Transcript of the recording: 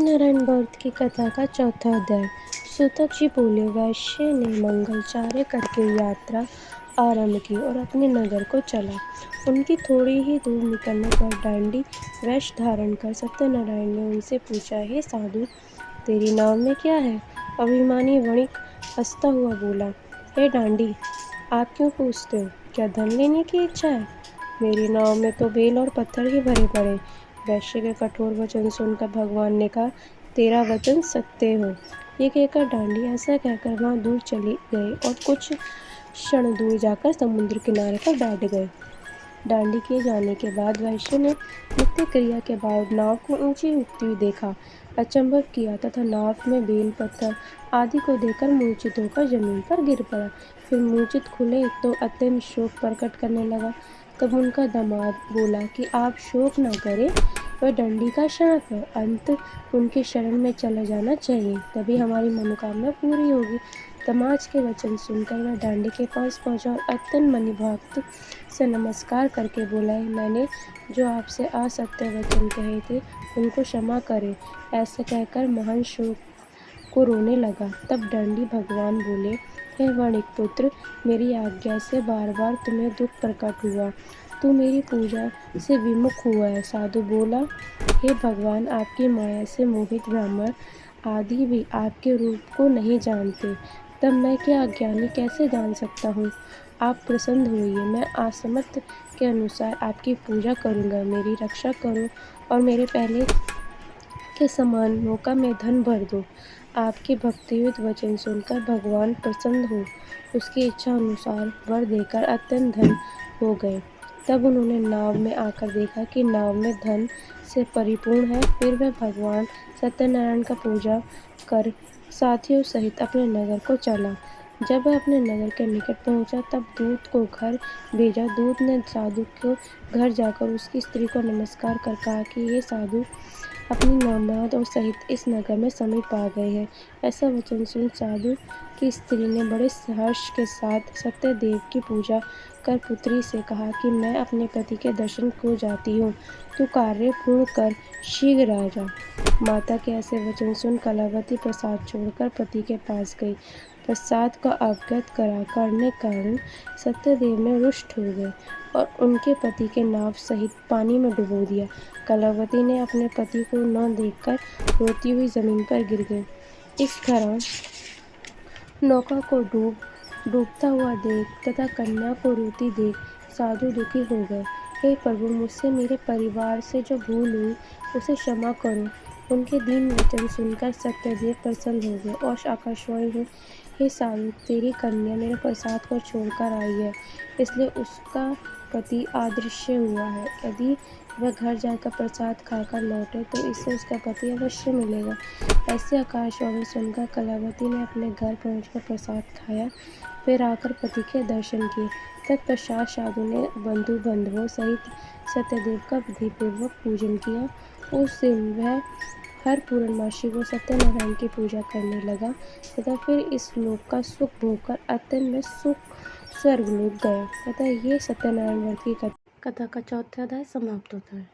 सत्यनारायण व्रत की कथा का चौथा अध्याय। सूतक जी बोले, वैश्य ने मंगलचार्य करके यात्रा आरंभ की और अपने नगर को चला। उनकी थोड़ी ही दूर निकलने पर डांडी वेश धारण कर सत्यनारायण ने उनसे पूछा, हे साधु, तेरी नाव में क्या है? अभिमानी वणिक हंसता हुआ बोला, हे डांडी, आप क्यों पूछते हो? क्या धन लेने की इच्छा है? मेरी नाव में तो बेल और पत्थर ही भरे पड़े। वैश्य के कठोर वचन सुनकर भगवान ने कहा, तेरा वचन सत्य हो। ये कहकर डांडी ऐसा कहकर वहां दूर चले गए और कुछ क्षण दूर जाकर समुद्र किनारे पर बैठ गए। डांडी के जाने के बाद वैश्य ने नित्य क्रिया के बाद नाव को ऊंची उठती हुई देखा, अचंभव किया तथा नाव में बेल पत्थर आदि को देखकर मूर्छित होकर जमीन पर गिर पड़ा। फिर मूर्छित खुले तो अत्यंत शोक प्रकट करने लगा। तब उनका दामाद बोला कि आप शोक न करें, वह डंडी का शाप है, अंत उनके शरण में चला जाना चाहिए, तभी हमारी मनोकामना पूरी होगी। दामाद के वचन सुनकर वह डांडी के पास पहुंचा और अत्यंत मणिभक्त से नमस्कार करके बोला, मैंने जो आपसे असत्य वचन कहे थे उनको क्षमा करें। ऐसा कहकर महान शोक को रोने लगा। तब डांडी भगवान बोले, हे वणिक पुत्र, मेरी आज्ञा से बार बार तुम्हें दुख प्रकट हुआ, तू मेरी पूजा से विमुख हुआ है। साधु बोला, हे भगवान, आपकी माया से मोहित ब्राह्मण आदि भी आपके रूप को नहीं जानते, तब मैं क्या अज्ञानी कैसे जान सकता हूँ? आप प्रसन्न होइए, मैं आसमत के अनुसार आपकी पूजा करूँगा। मेरी रक्षा करो और मेरे पहले के समान मौका में धन भर दो। आपके भक्तियुक्त वचन सुनकर भगवान प्रसन्न हो उसकी इच्छा अनुसार वर देकर अत्यंत धन हो गए। तब उन्होंने नाव में आकर देखा कि नाव में धन से परिपूर्ण है। फिर वह भगवान सत्यनारायण का पूजा कर साथियों सहित अपने नगर को चला। जब वह अपने नगर के निकट पहुंचा तब दूत को घर भेजा। दूत ने साधु को घर जाकर उसकी स्त्री को नमस्कार कर कहा कि ये साधु अपनी दामाद और सहित इस नगर में समीप आ गए हैं। ऐसा वचन सुन साधु की स्त्री ने बड़े हर्ष के साथ सत्यदेव की पूजा कर पुत्री से कहा कि मैं अपने पति के दर्शन को जाती हूँ, तू कार्य पूर्ण कर शीघ्र आ जा। माता के ऐसे वचन सुन कलावती प्रसाद छोड़कर पति के पास गई। प्रसाद का अवगत करने कारण सत्यदेव में रुष्ट हो गए और उनके पति के नाव सहित पानी में डुबो दिया। कलावती ने अपने पति को न देखकर रोती हुई जमीन पर गिर गई। इस तरह नौका को डूबता हुआ देख तथा कन्या को रोती देख साधु दुखी हो गए। हे प्रभु, मुझसे मेरे परिवार से जो भूल हुई उसे क्षमा करो। उनके दीन वचन सुनकर सत्यदेव प्रसन्न हो गए और आकाशवाणी हुई, हे साधु, तेरी कन्या मेरे प्रसाद को छोड़कर आई है, इसलिए उसका पति अदृश्य हुआ है। यदि वह घर जाकर प्रसाद खाकर लौटे तो इससे उसका पति अवश्य मिलेगा। ऐसे आकाशवाणी सुनकर कलावती ने अपने घर पहुंचकर प्रसाद खाया, फिर आकर पति के दर्शन किए। तत्पश्चात साधु ने बंधु बांधवों सहित सत्यदेव का विधिपूर्वक पूजन किया। उस दिन वह हर पूर्णमासी को सत्यनारायण की पूजा करने लगा तथा फिर इस लोक का सुख भोगकर अत्यंत में सुख स्वर्गलोक गया। तथा ये सत्यनारायण व्रत की कथा का चौथा अध्याय समाप्त होता है।